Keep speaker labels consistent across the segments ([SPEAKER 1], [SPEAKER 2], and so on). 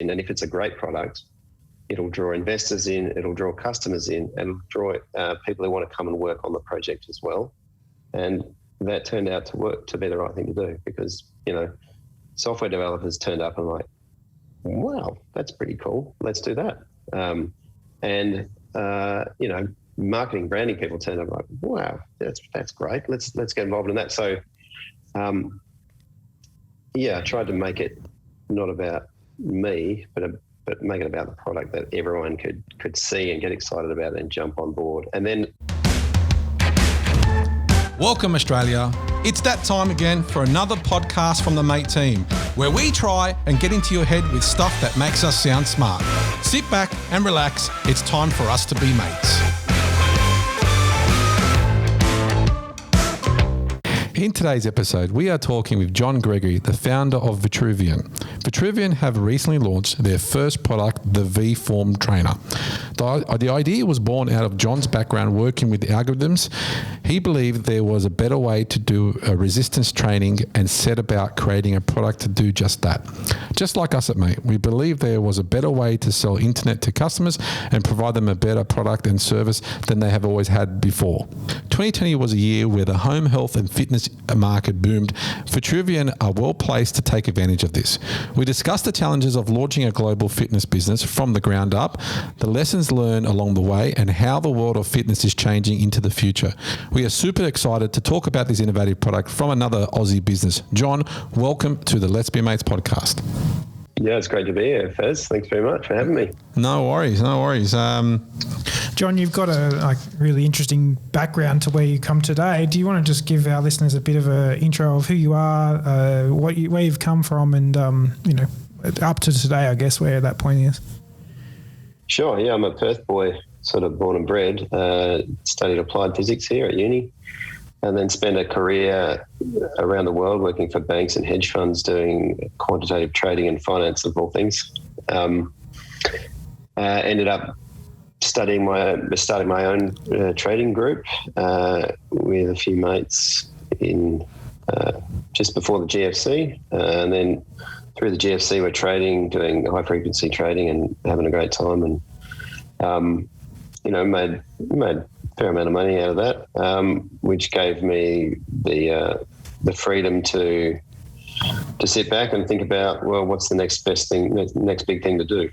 [SPEAKER 1] And if it's a great product, it'll draw investors in, it'll draw customers in, and it'll draw people who want to come and work on the project as well. And that turned out to be the right thing to do, because, software developers turned up and like, wow, that's pretty cool. Let's do that. Marketing, branding people turned up like, wow, that's great. Let's get involved in that. So, I tried to make it not about me, but make it about the product that everyone could see and get excited about and jump on board. And then,
[SPEAKER 2] welcome Australia. It's that time again for another podcast from the Mate team, where we try and get into your head with stuff that makes us sound smart. Sit back and relax. It's time for us to be mates. In today's episode, we are talking with Jon Gregory, the founder of Vitruvian. Vitruvian have recently launched their first product, the V-Form Trainer. The idea was born out of Jon's background working with algorithms. He believed there was a better way to do a resistance training and set about creating a product to do just that. Just like us at Mate, we believe there was a better way to sell internet to customers and provide them a better product and service than they have always had before. 2020 was a year where the home health and fitness market boomed. Vitruvian are well placed to take advantage of this. We discussed the challenges of launching a global fitness business from the ground up, the lessons learned along the way, and how the world of fitness is changing into the future. We are super excited to talk about this innovative product from another Aussie business. Jon, welcome to the Let's Be Mates podcast.
[SPEAKER 1] Yeah, it's great to be here, Fez. Thanks very much for having me.
[SPEAKER 2] No worries.
[SPEAKER 3] Jon, you've got a really interesting background to where you come today. Do you want to just give our listeners a bit of an intro of who you are, where you've come from, and up to today, I guess, where that point is?
[SPEAKER 1] Sure. Yeah, I'm a Perth boy, sort of born and bred. Studied applied physics here at uni, and then spent a career around the world working for banks and hedge funds doing quantitative trading and finance of all things. Ended up starting my own trading group with a few mates in just before the GFC, and then through the GFC we're trading, doing high frequency trading and having a great time, and made a fair amount of money out of that, which gave me the freedom to sit back and think about, well, what's the next best thing, next big thing to do,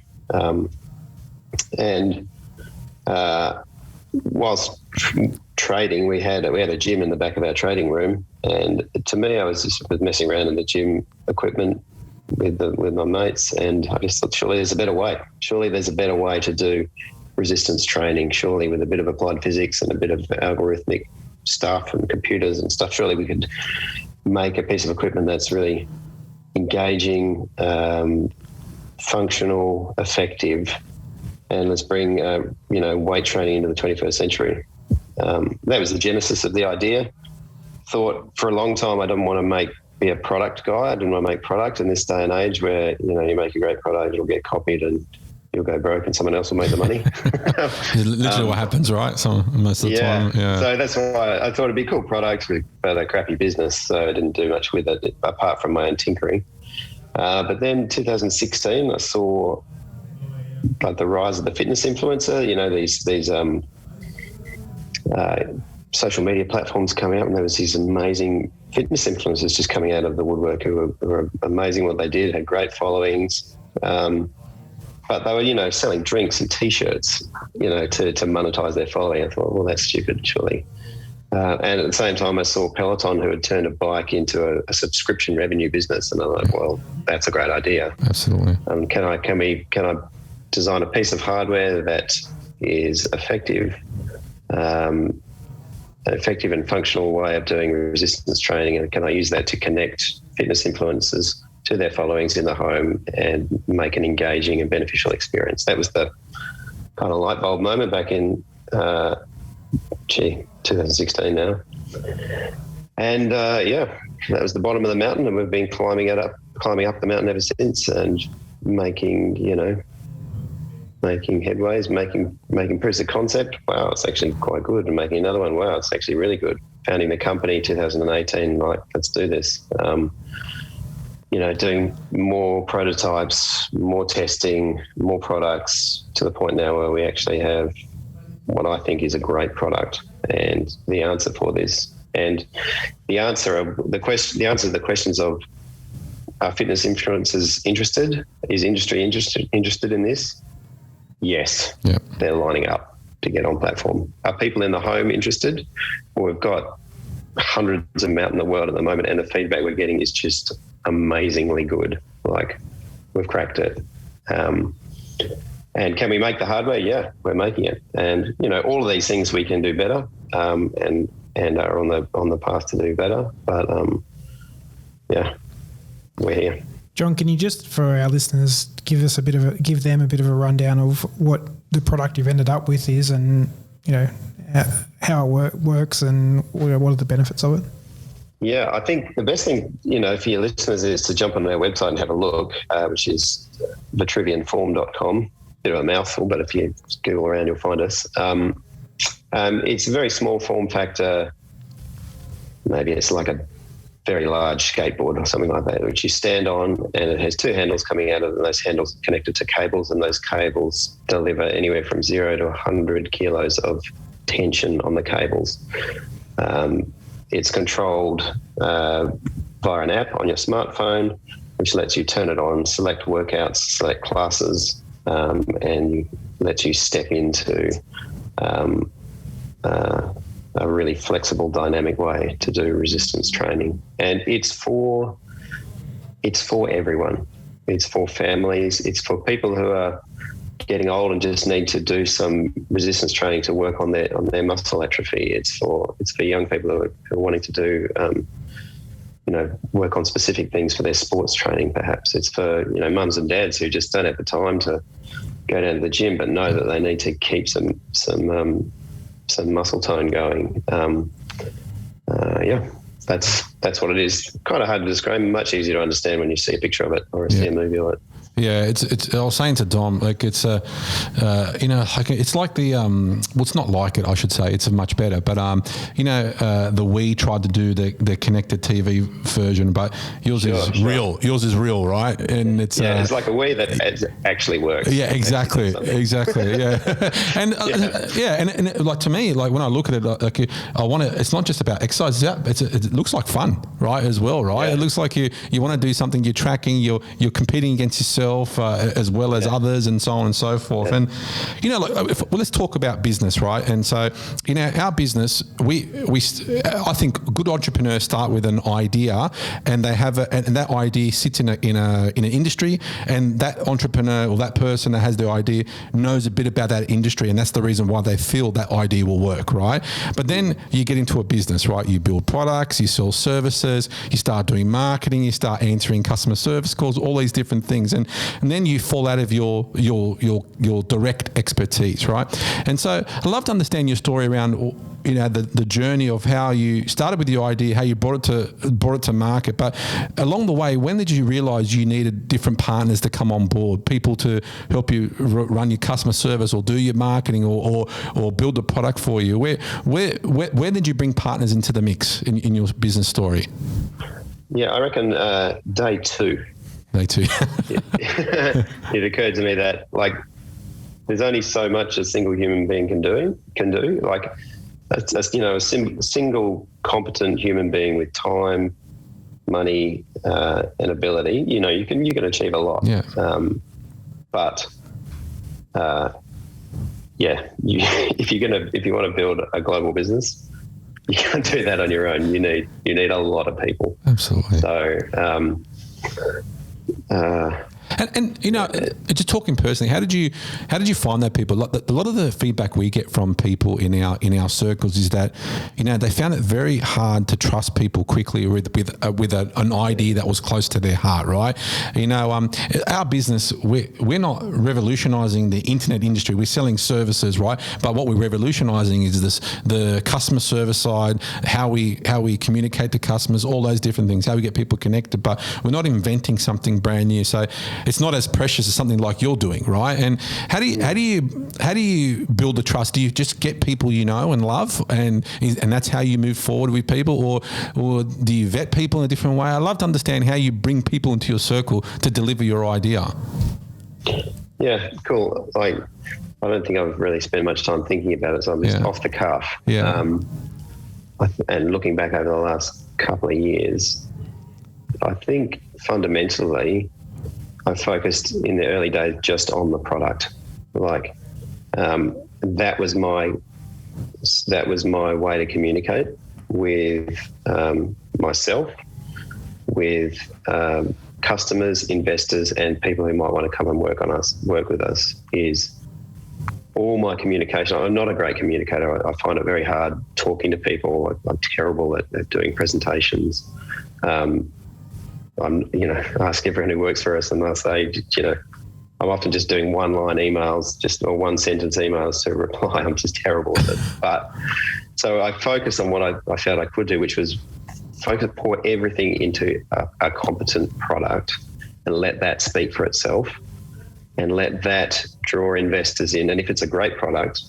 [SPEAKER 1] and whilst trading, we had a gym in the back of our trading room, and to me, I was just messing around in the gym equipment with my mates, and I just thought, surely there's a better way. Surely there's a better way to do resistance training. Surely with a bit of applied physics and a bit of algorithmic stuff and computers and stuff, surely we could make a piece of equipment that's really engaging, functional, effective. And let's bring, weight training into the 21st century. That was the genesis of the idea. Thought for a long time I didn't want to be a product guy. I didn't want to make product in this day and age where, you make a great product, it'll get copied and you'll go broke and someone else will make the money.
[SPEAKER 2] Literally what happens, right? Most of the time. Yeah. So
[SPEAKER 1] that's why I thought it'd be a cool product but a crappy business. So I didn't do much with it apart from my own tinkering. But then 2016, I saw like the rise of the fitness influencer, these social media platforms coming up, and there was these amazing fitness influencers just coming out of the woodwork who were amazing what they did, had great followings, but they were, selling drinks and T-shirts, to monetize their following. I thought, well, that's stupid, surely. And at the same time, I saw Peloton, who had turned a bike into a subscription revenue business, and I'm like, well, that's a great idea.
[SPEAKER 2] Absolutely.
[SPEAKER 1] Can I design a piece of hardware that is effective and functional way of doing resistance training, and can I use that to connect fitness influencers to their followings in the home and make an engaging and beneficial experience? That was the kind of light bulb moment back in 2016 now. And that was the bottom of the mountain, and we've been climbing up the mountain ever since, and making headways, making proofs of concept. Wow, it's actually quite good. And making another one. Wow, it's actually really good. Founding the company 2018, like, let's do this. doing more prototypes, more testing, more products, to the point now where we actually have what I think is a great product and the answer for this. And the answer to the questions of, are fitness influencers interested? Is industry interested in this? Yes.
[SPEAKER 2] Yep.
[SPEAKER 1] They're lining up to get on platform. Are people in the home interested? Well, we've got hundreds of them out in the world at the moment, and the feedback we're getting is just amazingly good. Like, we've cracked it. And can we make the hardware? Yeah, we're making it. And, all of these things we can do better, and are on the path to do better. But, we're here.
[SPEAKER 3] Jon, can you just, for our listeners, give them a bit of a rundown of what the product you've ended up with is, and how it works, and what are the benefits of it?
[SPEAKER 1] Yeah, I think the best thing, for your listeners is to jump on our website and have a look, which is vitruvianform.com. Bit of a mouthful, but if you Google around, you'll find us. It's a very small form factor. Maybe it's like a very large skateboard or something like that, which you stand on, and it has two handles coming out of it, and those handles are connected to cables, and those cables deliver anywhere from 0 to 100 kilos of tension on the cables. It's controlled via an app on your smartphone, which lets you turn it on, select workouts, select classes, and lets you step into a really flexible, dynamic way to do resistance training. And it's for everyone. It's for families. It's for people who are getting old and just need to do some resistance training to work on their muscle atrophy. It's for young people who are wanting to do work on specific things for their sports training. Perhaps it's for mums and dads who just don't have the time to go down to the gym, but know that they need to keep some muscle tone going. That's what it is. Kind of hard to describe. Much easier to understand when you see a picture of it or see a movie of it.
[SPEAKER 2] Yeah, it's. I was saying to Dom, like it's it's like the well, it's not like it. I should say it's much better. But the Wii tried to do the connected TV version, but yours is real. Yours is real, right? And it's
[SPEAKER 1] it's like a Wii that actually works.
[SPEAKER 2] Yeah, exactly. Yeah, and and like to me, like when I look at it, like I want to. It's not just about exercise. It looks like fun, right? As well, right? Yeah. It looks like you want to do something. You're tracking. You're competing against yourself. As well as others, and so on and so forth. And let's talk about business, right? And so our business, I think good entrepreneurs start with an idea, and they have and that idea sits in an industry, and that entrepreneur or that person that has the idea knows a bit about that industry, and that's the reason why they feel that idea will work, right? But then you get into a business, right? You build products, you sell services, you start doing marketing, you start answering customer service calls, all these different things, and then you fall out of your direct expertise, right? And so I'd love to understand your story around the journey of how you started with your idea, how you brought it to market. But along the way, when did you realize you needed different partners to come on board, people to help you run your customer service or do your marketing or build the product for you? Where did you bring partners into the mix in your business story?
[SPEAKER 1] Yeah, I reckon day two. It occurred to me that there's only so much a single human being can do. Like a single competent human being with time, money, and ability. You can achieve a lot.
[SPEAKER 2] Yeah.
[SPEAKER 1] If you want to build a global business, you can't do that on your own. You need a lot of people.
[SPEAKER 2] Absolutely.
[SPEAKER 1] So.
[SPEAKER 2] And just talking personally, how did you find that people? A lot of the feedback we get from people in our circles is that they found it very hard to trust people quickly with an idea that was close to their heart, right? Our business, we're not revolutionizing the internet industry. We're selling services, right? But what we're revolutionizing is the customer service side, how we communicate to customers, all those different things, how we get people connected. But we're not inventing something brand new. So it's not as precious as something like you're doing, right? And how do you build the trust? Do you just get people you know and love, and that's how you move forward with people, or do you vet people in a different way? I'd love to understand how you bring people into your circle to deliver your idea.
[SPEAKER 1] Yeah, cool. Like, I don't think I've really spent much time thinking about it, so I'm just off the cuff.
[SPEAKER 2] Yeah.
[SPEAKER 1] And looking back over the last couple of years, I think fundamentally I focused in the early days just on the product. Like, that was my way to communicate with myself, with customers, investors, and people who might want to come and work with us. Is all my communication. I'm not a great communicator. I find it very hard talking to people. I'm terrible at doing presentations. Ask everyone who works for us, and they'll say, I'm often just doing one-line emails, or one-sentence emails to reply. I'm just terrible at it. But so I focused on what I felt I could do, which was pour everything into a competent product and let that speak for itself, and let that draw investors in. And if it's a great product,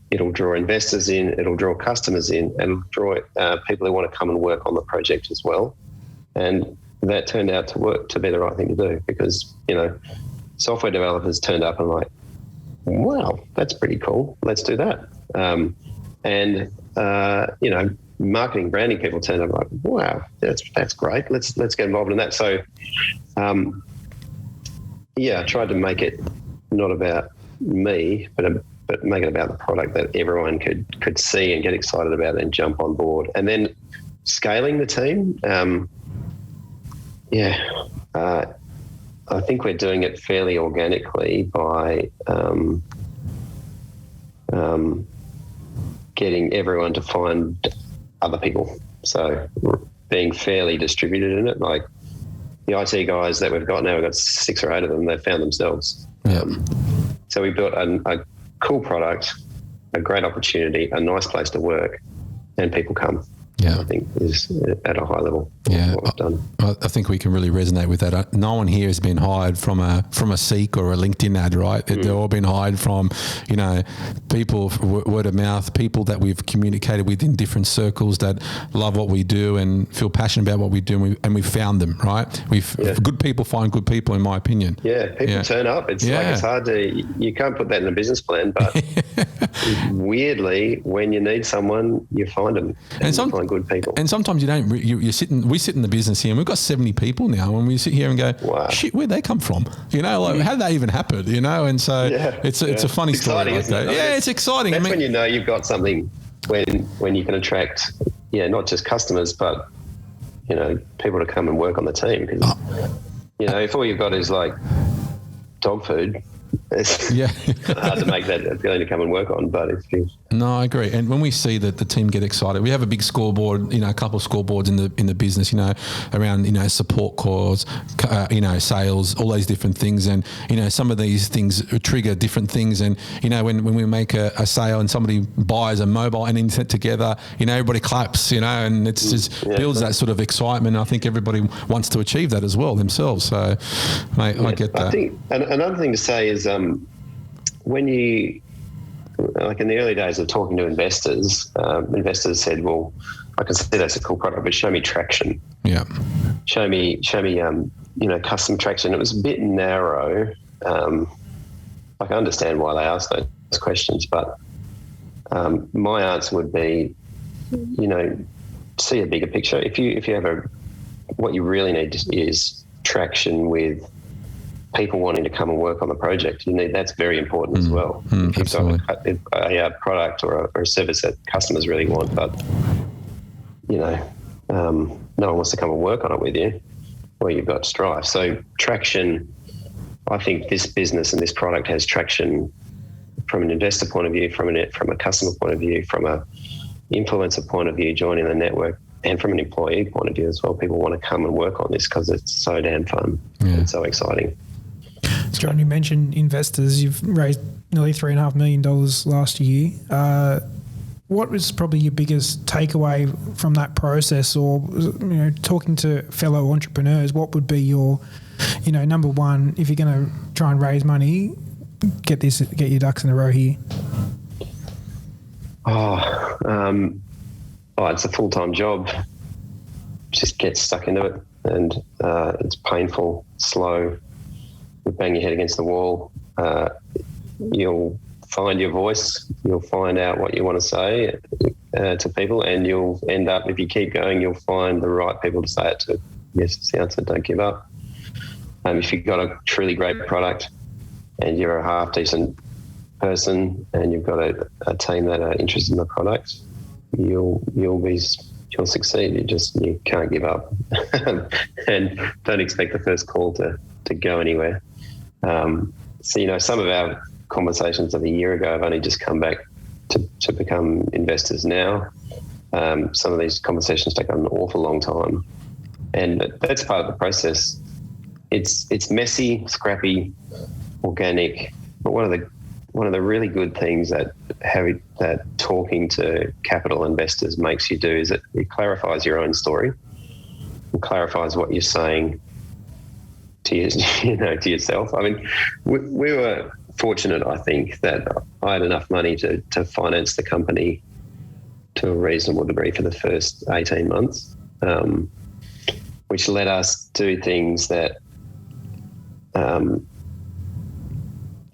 [SPEAKER 1] it'll draw investors in, it'll draw customers in, and it'll draw people who want to come and work on the project as well. And that turned out to be the right thing to do, because, software developers turned up and like, wow, that's pretty cool. Let's do that. Marketing, branding people turned up like, wow, that's great. Let's get involved in that. So, I tried to make it not about me, but make it about the product that everyone could see and get excited about and jump on board. And then scaling the team, I think we're doing it fairly organically by getting everyone to find other people. So being fairly distributed in it, like the IT guys that we've got now, we've got 6 or 8 of them, they've found themselves. So we built a cool product, a great opportunity, a nice place to work, and people come. I think is at a high level. What we've done.
[SPEAKER 2] I think we can really resonate with that. No one here has been hired from a Seek or a LinkedIn ad, right? They've all been hired from, people, word of mouth, people that we've communicated with in different circles that love what we do and feel passionate about what we do, and we found them, right? Good people find good people, in my opinion.
[SPEAKER 1] Yeah, people turn up. It's like, it's hard to, you can't put that in a business plan, but weirdly, when you need someone, you find them, and you find good people. And
[SPEAKER 2] sometimes you don't. We sit in the business here, and we've got 70 people now, and we sit here and go, wow, shit, where'd they come from? How did that even happen? And so it's a funny story like that. It's exciting.
[SPEAKER 1] That's when you've got something, when you can attract, not just customers, but people to come and work on the team. Because if all you've got is like dog food, it's hard to make that feeling to come and work on, but it's good.
[SPEAKER 2] No, I agree. And when we see that the team get excited, we have a big scoreboard, a couple of scoreboards in the business, around, support calls, sales, all those different things. And, some of these things trigger different things. And, when we make a sale and somebody buys a mobile and internet together, everybody claps, and it's just builds that sort of excitement. And I think everybody wants to achieve that as well themselves. So I get that.
[SPEAKER 1] I think, and another thing to say is, when you, like in the early days of talking to investors, investors said, well, I can see that's a cool product, but show me traction.
[SPEAKER 2] Yeah.
[SPEAKER 1] Show me, custom traction. It was a bit narrow. I can understand why they asked those questions, but my answer would be, see a bigger picture. If you have what you really need is traction with people wanting to come and work on the project. That's very important as well. If you've got a product or a service that customers really want, but no one wants to come and work on it with you, well, you've got strife. So traction, I think this business and this product has traction from an investor point of view, from a customer point of view, from a influencer point of view, joining the network, and from an employee point of view as well. People want to come and work on this because it's so damn fun and so exciting.
[SPEAKER 3] Jon, you mentioned investors. You've raised nearly $3.5 million last year. what was probably your biggest takeaway from that process, or talking to fellow entrepreneurs? What would be your, number one, if you're going to try and raise money, get your ducks in a row here?
[SPEAKER 1] It's a full-time job. Just get stuck into it, and it's painful, slow. You bang your head against the wall. You'll find your voice. You'll find out what you want to say to people, and you'll end up, if you keep going, you'll find the right people to say it to. Yes, it's the answer. Don't give up. If you've got a truly great product and you're a half decent person and you've got a team that are interested in the product, you'll succeed. You can't give up, and don't expect the first call to go anywhere. Some of our conversations of a year ago have only just come back to become investors now. Some of these conversations take an awful long time, and that's part of the process. It's messy, scrappy, organic, but one of the really good things that talking to capital investors makes you do is it clarifies your own story. It clarifies what you're saying to yourself. I mean, we were fortunate, I think, that I had enough money to finance the company to a reasonable degree for the first 18 months, which let us do things that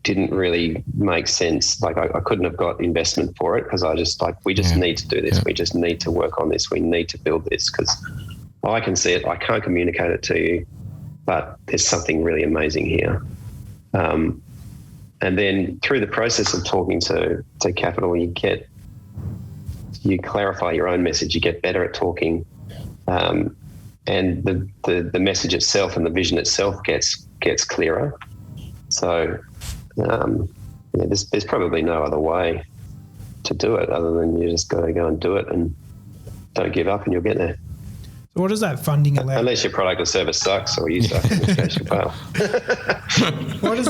[SPEAKER 1] didn't really make sense. Like I couldn't have got investment for it because we just need to do this. Yeah. We just need to work on this. We need to build this because I can see it. I can't communicate it to you, but there's something really amazing here. And then through the process of talking to capital, you clarify your own message. You get better at talking, and the message itself and the vision itself gets clearer. So there's probably no other way to do it other than you just got to go and do it and don't give up, and you'll get there.
[SPEAKER 3] So what does that funding allow?
[SPEAKER 1] Unless your product or service sucks or you suck, in which case you fail.
[SPEAKER 3] What does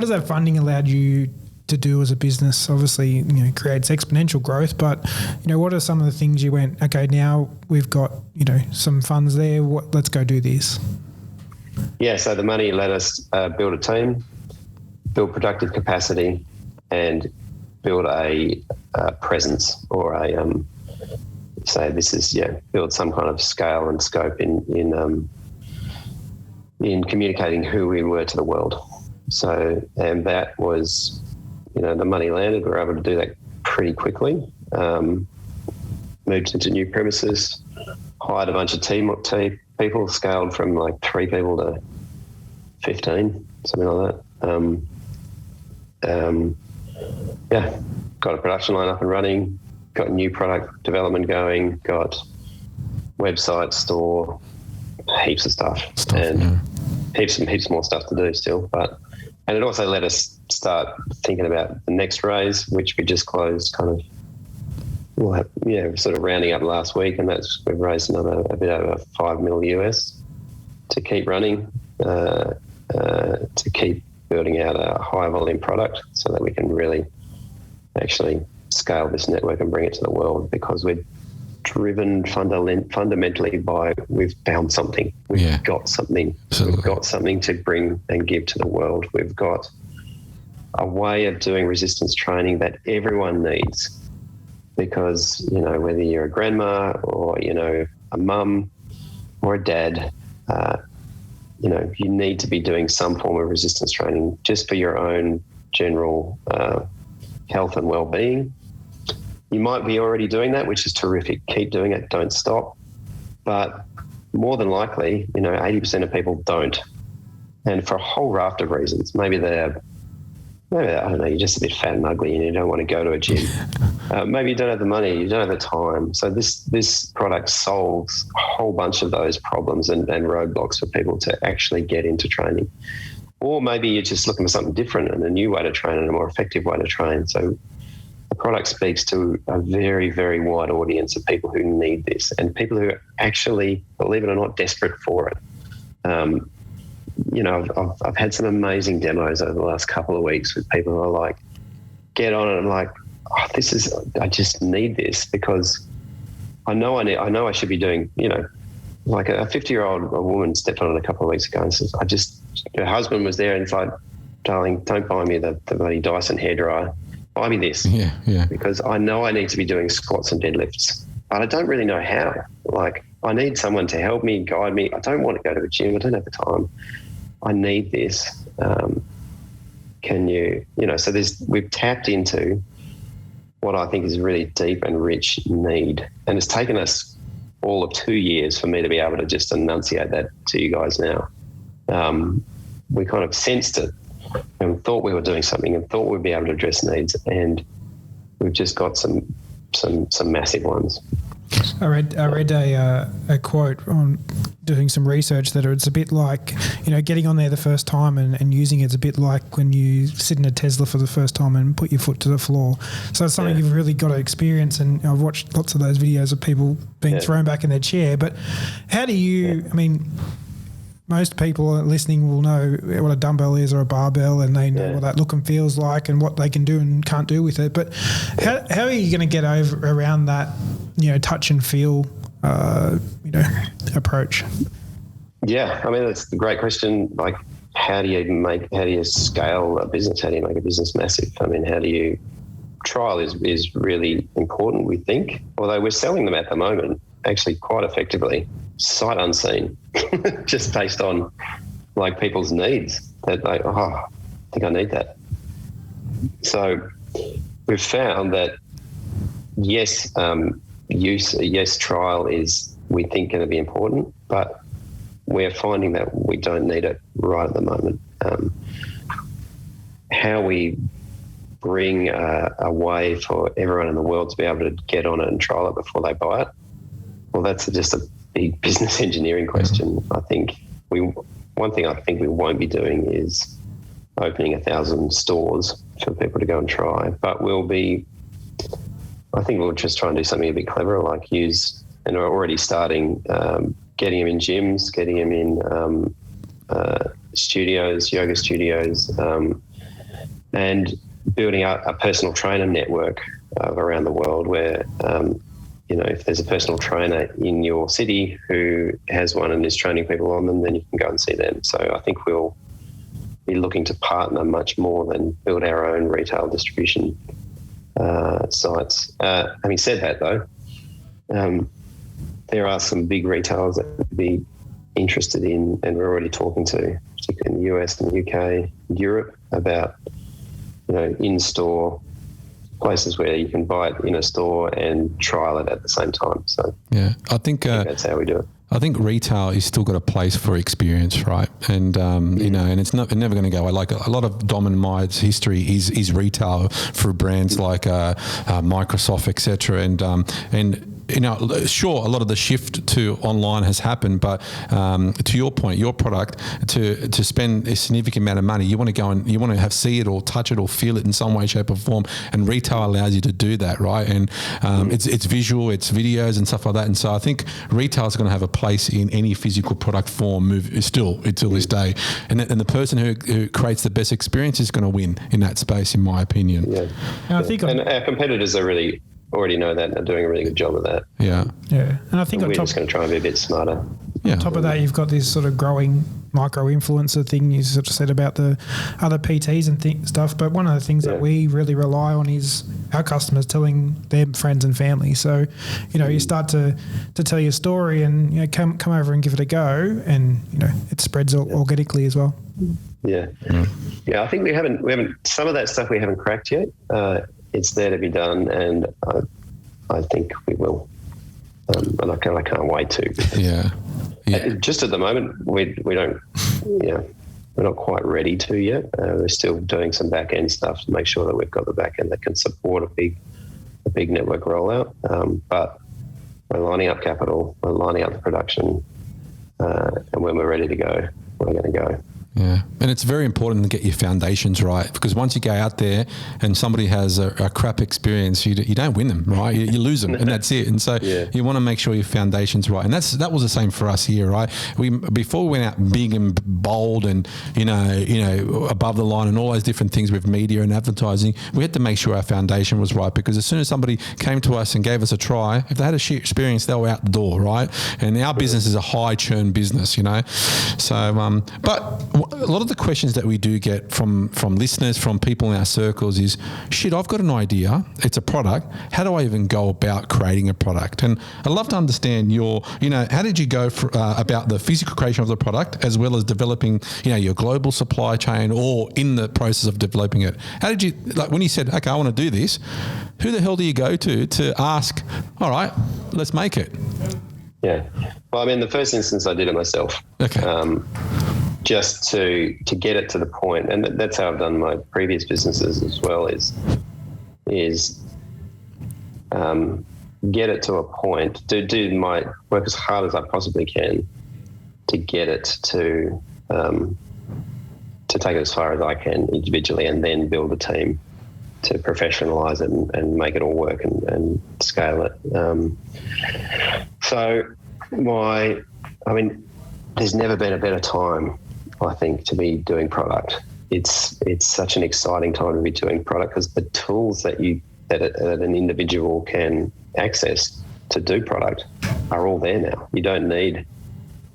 [SPEAKER 3] that funding allowed you to do as a business? Obviously, creates exponential growth, but what are some of the things you went, okay, now we've got some funds there, let's go do this?
[SPEAKER 1] Yeah, so the money let us build a team, build productive capacity, and build a presence, or build some kind of scale and scope in communicating who we were to the world. So, and that was, the money landed. We were able to do that pretty quickly. Moved into new premises, hired a bunch of people, scaled from like 3 people to 15, something like that. Got a production line up and running, got new product development going, got website, store, heaps of stuff and heaps more stuff to do still. And it also let us start thinking about the next raise, which we just closed sort of rounding up last week, and we've raised a bit over $5 million US to keep running, to keep building out a high volume product so that we can really actually scale this network and bring it to the world, because we're driven fundamentally by we've found something. We've got something. Absolutely. We've got something to bring and give to the world. We've got a way of doing resistance training that everyone needs, because, whether you're a grandma or, a mum or a dad, you need to be doing some form of resistance training just for your own general health and well-being. You might be already doing that, which is terrific. Keep doing it. Don't stop. But more than likely, 80% of people don't. And for a whole raft of reasons. Maybe I don't know, you're just a bit fat and ugly and you don't want to go to a gym. Maybe you don't have the money, you don't have the time. So this product solves a whole bunch of those problems and roadblocks for people to actually get into training. Or maybe you're just looking for something different and a new way to train and a more effective way to train. So the product speaks to a very, very wide audience of people who need this, and people who are actually, believe it or not, desperate for it. I've had some amazing demos over the last couple of weeks with people who are like, get on it. I'm like, I just need this because I know I should be doing, like a 50-year-old woman stepped on it a couple of weeks ago and says, her husband was there and it's like, darling, don't buy me the bloody Dyson hairdryer. Buy me this.
[SPEAKER 2] Yeah.
[SPEAKER 1] Because I know I need to be doing squats and deadlifts, but I don't really know how. Like, I need someone to help me, guide me. I don't want to go to the gym. I don't have the time. I need this. Can you, so we've tapped into what I think is a really deep and rich need. And it's taken us all of 2 years for me to be able to just enunciate that to you guys now. We kind of sensed it and thought we were doing something and thought we'd be able to address needs, and we've just got some massive ones.
[SPEAKER 3] I read a quote on doing some research that it's a bit like, getting on there the first time and using it's a bit like when you sit in a Tesla for the first time and put your foot to the floor. So it's something you've really got to experience, and I've watched lots of those videos of people being thrown back in their chair. But how do you, most people listening will know what a dumbbell is or a barbell, and they know what that look and feels like and what they can do and can't do with it. But how are you going to get around that, touch and feel, approach?
[SPEAKER 1] Yeah, that's a great question. Like, how do you scale a business? How do you make a business massive? Trial is really important, we think, although we're selling them at the moment actually quite effectively, sight unseen, just based on like people's needs that I think I need that. So we've found that trial is, we think, going to be important, but we're finding that we don't need it right at the moment. How we bring a way for everyone in the world to be able to get on it and trial it before they buy it, well, that's just a big business engineering question. I think one thing I think we won't be doing is opening 1,000 stores for people to go and try, but I think we'll just try and do something a bit cleverer, like and we're already starting getting them in gyms, getting them in studios, yoga studios, and building out a personal trainer network around the world where, if there's a personal trainer in your city who has one and is training people on them, then you can go and see them. So I think we'll be looking to partner much more than build our own retail distribution sites. Having said that, though, there are some big retailers that would be interested in, and we're already talking to, particularly in the US and the UK and Europe, about in-store places where you can buy it in a store and trial it at the same time. So
[SPEAKER 2] I think
[SPEAKER 1] that's how we do it.
[SPEAKER 2] I think retail is still got a place for experience, right? And and it's never going to go away. Like a lot of Dom and My's history is retail through brands like Microsoft, etc. And sure, a lot of the shift to online has happened, but to your point, your product, to spend a significant amount of money, you want to go and you want to see it or touch it or feel it in some way, shape, or form, and retail allows you to do that, right? And it's visual, it's videos and stuff like that. And so I think retail is going to have a place in any physical product form still until this day, and the person who creates the best experience is going to win in that space, in my opinion.
[SPEAKER 1] Yeah, and our competitors are really already know that and are doing a really good job of that.
[SPEAKER 3] Yeah. And I think
[SPEAKER 1] we're just going to try and be a bit smarter.
[SPEAKER 3] Yeah. On top of that, you've got this sort of growing micro-influencer thing you sort of said about the other PTs and stuff. But one of the things that we really rely on is our customers telling their friends and family. So, you start to tell your story and, come over and give it a go, and, it spreads organically as well.
[SPEAKER 1] Yeah. Yeah, I think we haven't some of that stuff we haven't cracked yet. It's there to be done, and I think we will. And I can't wait to.
[SPEAKER 2] Yeah.
[SPEAKER 1] Just at the moment, we don't. We're not quite ready to yet. We're still doing some back end stuff to make sure that we've got the back end that can support a big network rollout. But we're lining up capital, we're lining up the production, and when we're ready to go, we're going to go.
[SPEAKER 2] Yeah, and it's very important to get your foundations right, because once you go out there and somebody has a crap experience, you don't win them, right? You lose them, and that's it. And so you want to make sure your foundation's right, and that was the same for us here, right? Before we went out big and bold and you know above the line and all those different things with media and advertising, we had to make sure our foundation was right, because as soon as somebody came to us and gave us a try, if they had a shit experience, they were out the door, right? And our business is a high churn business, you know. So, but a lot of the questions that we do get from listeners, from people in our circles is, shit, I've got an idea. It's a product. How do I even go about creating a product? And I'd love to understand how did you go about the physical creation of the product, as well as developing, your global supply chain, or in the process of developing it? How did you, like when you said, okay, I want to do this, who the hell do you go to ask, all right, let's make it?
[SPEAKER 1] Yeah. Well, I mean, the first instance I did it myself.
[SPEAKER 2] Okay.
[SPEAKER 1] Just to get it to the point, and that's how I've done my previous businesses as well, is get it to a point, do my work as hard as I possibly can to get it to take it as far as I can individually, and then build a team to professionalize it and make it all work and scale it. There's never been a better time, I think, to be doing product. It's such an exciting time to be doing product, because the tools that an individual can access to do product are all there now. You don't need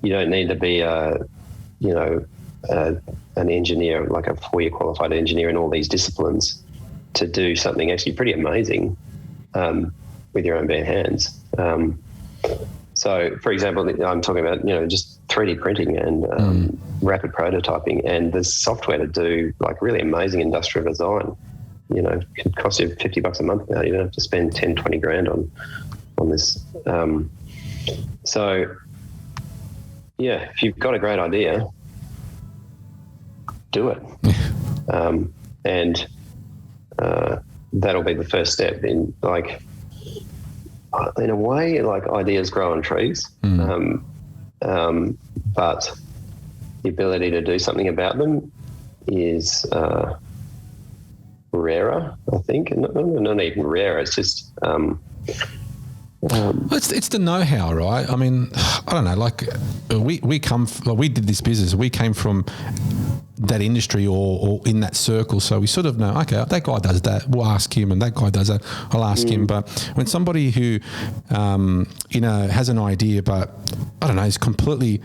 [SPEAKER 1] to be an engineer, like a 4-year qualified engineer in all these disciplines, to do something actually pretty amazing with your own bare hands. So, for example, I'm talking about, just 3D printing and rapid prototyping, and there's software to do like really amazing industrial design. It can cost you $50 a month now. You don't have to spend 10, 20 grand on this. If you've got a great idea, do it. And that'll be the first step in a way, like ideas grow on trees, but the ability to do something about them is rarer, I think. Not even rarer. It's just
[SPEAKER 2] it's the know-how, right? I mean, I don't know. Like we did this business. We came from that industry or in that circle, so we sort of know, okay, that guy does that, we'll ask him, and that guy does that, I'll ask him. But when somebody who has an idea, but I don't know, it's completely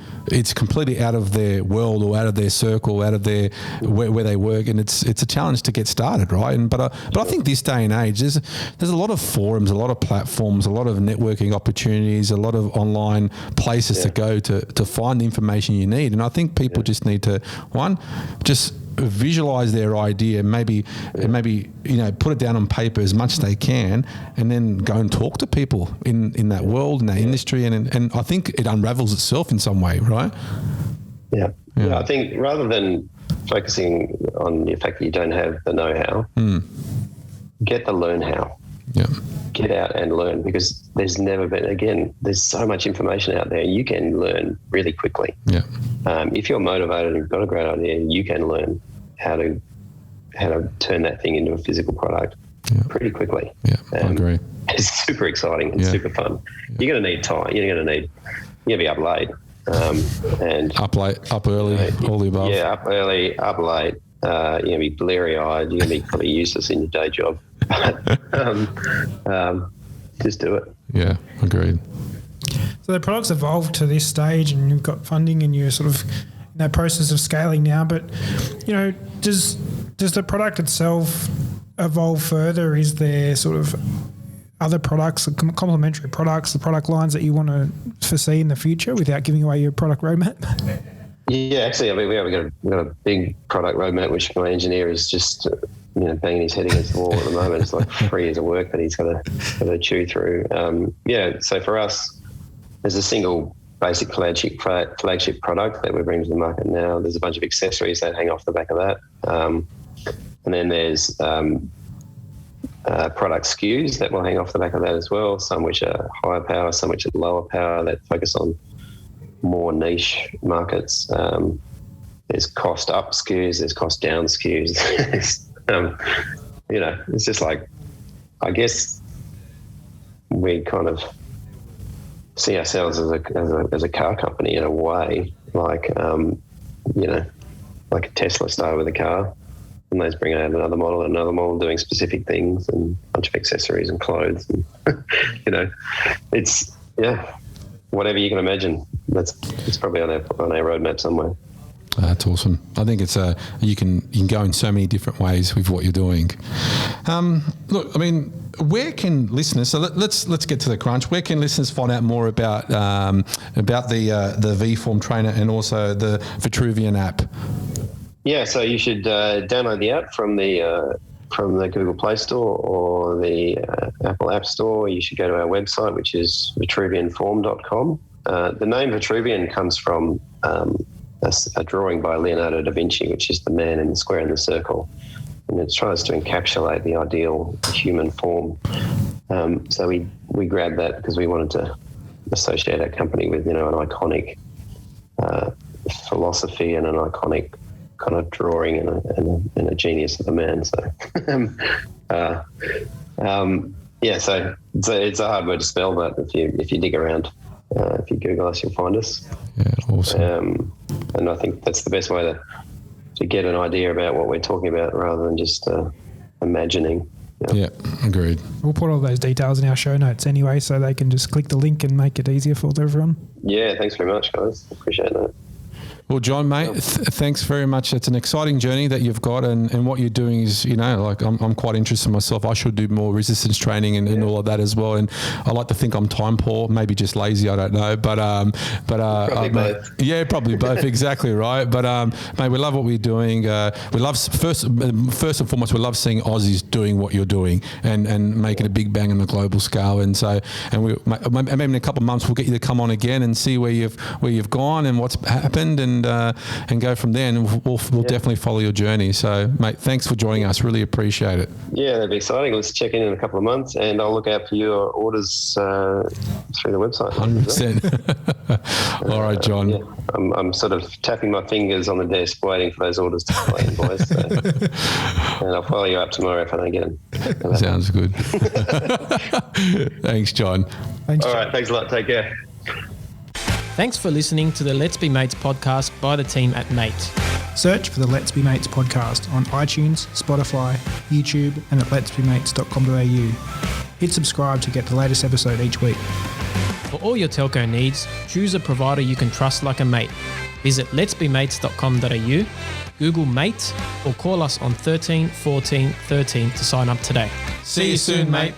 [SPEAKER 2] out of their world or out of their circle, out of their where they work, and it's a challenge to get started, right? But I think this day and age, there's a lot of forums, a lot of platforms, a lot of networking opportunities, a lot of online places to go to find the information you need. And I think people just need to, just visualize their idea, maybe put it down on paper as much as they can, and then go and talk to people in that world, in that industry, and I think it unravels itself in some way, right?
[SPEAKER 1] Yeah. I think rather than focusing on the fact that you don't have the know-how, get the learn-how. Yeah. Get out and learn, because there's so much information out there. You can learn really quickly. Yeah. If you're motivated and you've got a great idea, you can learn how to turn that thing into a physical product pretty quickly. Yeah, I agree. It's super exciting and super fun. Yeah. You're going to need time. You're going to be up late. And
[SPEAKER 2] up late, up early, all the above.
[SPEAKER 1] Yeah, up early, up late. You're going to be bleary-eyed. You're going to be probably useless in your day job. Just do it.
[SPEAKER 2] Yeah, agreed.
[SPEAKER 3] So the product's evolved to this stage, and you've got funding, and you're sort of in that process of scaling now. But does the product itself evolve further? Is there sort of other products, complementary products, the product lines that you want to foresee in the future without giving away your product roadmap?
[SPEAKER 1] Yeah, actually, I mean, we've got a big product roadmap, which my engineer is just banging his head against the wall at the moment. It's like 3 years of work that he's got to chew through. So for us, there's a single basic flagship product that we're bringing to the market now. There's a bunch of accessories that hang off the back of that. And then there's product SKUs that will hang off the back of that as well, some which are higher power, some which are lower power, that focus on more niche markets. there's cost up SKUs, there's cost down SKUs. It's just like, I guess we kind of see ourselves as a car company in a way, like like a Tesla started with a car, and they bring out another model doing specific things and a bunch of accessories and clothes. And, it's, whatever you can imagine. It's probably on our roadmap somewhere.
[SPEAKER 2] That's awesome. I think it's you can go in so many different ways with what you're doing. Look, I mean, where can listeners? So let's get to the crunch. Where can listeners find out more about the V-Form trainer and also the Vitruvian app?
[SPEAKER 1] Yeah, so you should download the app from the Google Play Store or the Apple App Store. You should go to our website, which is vitruvianform.com. The name Vitruvian comes from a drawing by Leonardo da Vinci, which is the man in the square and the circle. And it tries to encapsulate the ideal human form. So we grabbed that because we wanted to associate our company with, an iconic philosophy and an iconic kind of drawing and a genius of a man. So, so it's a hard word to spell, but if you dig around, if you Google us, you'll find us.
[SPEAKER 2] Yeah, awesome.
[SPEAKER 1] And I think that's the best way to get an idea about what we're talking about rather than just imagining.
[SPEAKER 2] Yeah, agreed.
[SPEAKER 3] We'll put all those details in our show notes anyway, so they can just click the link and make it easier for everyone.
[SPEAKER 1] Yeah, thanks very much, guys. Appreciate that.
[SPEAKER 2] Well, John, mate, thanks very much. It's an exciting journey that you've got, and what you're doing is, I'm quite interested myself. I should do more resistance training and all of that as well. And I like to think I'm time poor, maybe just lazy. I don't know, but
[SPEAKER 1] probably both.
[SPEAKER 2] Yeah, probably both. Exactly right. But mate, we love what we're doing. We love first and foremost, we love seeing Aussies doing what you're doing and making a big bang on a global scale. And so, maybe in a couple of months we'll get you to come on again and see where you've gone and what's happened and go from there, and we'll definitely follow your journey. So, mate, thanks for joining us. Really appreciate it.
[SPEAKER 1] Yeah, that'd be exciting. Let's check in a couple of months, and I'll look out for your orders through the website.
[SPEAKER 2] 100%. All right, John.
[SPEAKER 1] Yeah. I'm sort of tapping my fingers on the desk, waiting for those orders to play in, boys. So. And I'll follow you up tomorrow if I don't get them.
[SPEAKER 2] Sounds good. Thanks, John.
[SPEAKER 3] Thanks,
[SPEAKER 1] All
[SPEAKER 3] John.
[SPEAKER 1] right, thanks a lot. Take care.
[SPEAKER 4] Thanks for listening to the Let's Be Mates podcast by the team at Mate.
[SPEAKER 3] Search for the Let's Be Mates podcast on iTunes, Spotify, YouTube, and at letsbemates.com.au. Hit subscribe to get the latest episode each week.
[SPEAKER 4] For all your telco needs, choose a provider you can trust like a mate. Visit letsbemates.com.au, Google Mate, or call us on 13 14 13 to sign up today.
[SPEAKER 2] See you soon, mate.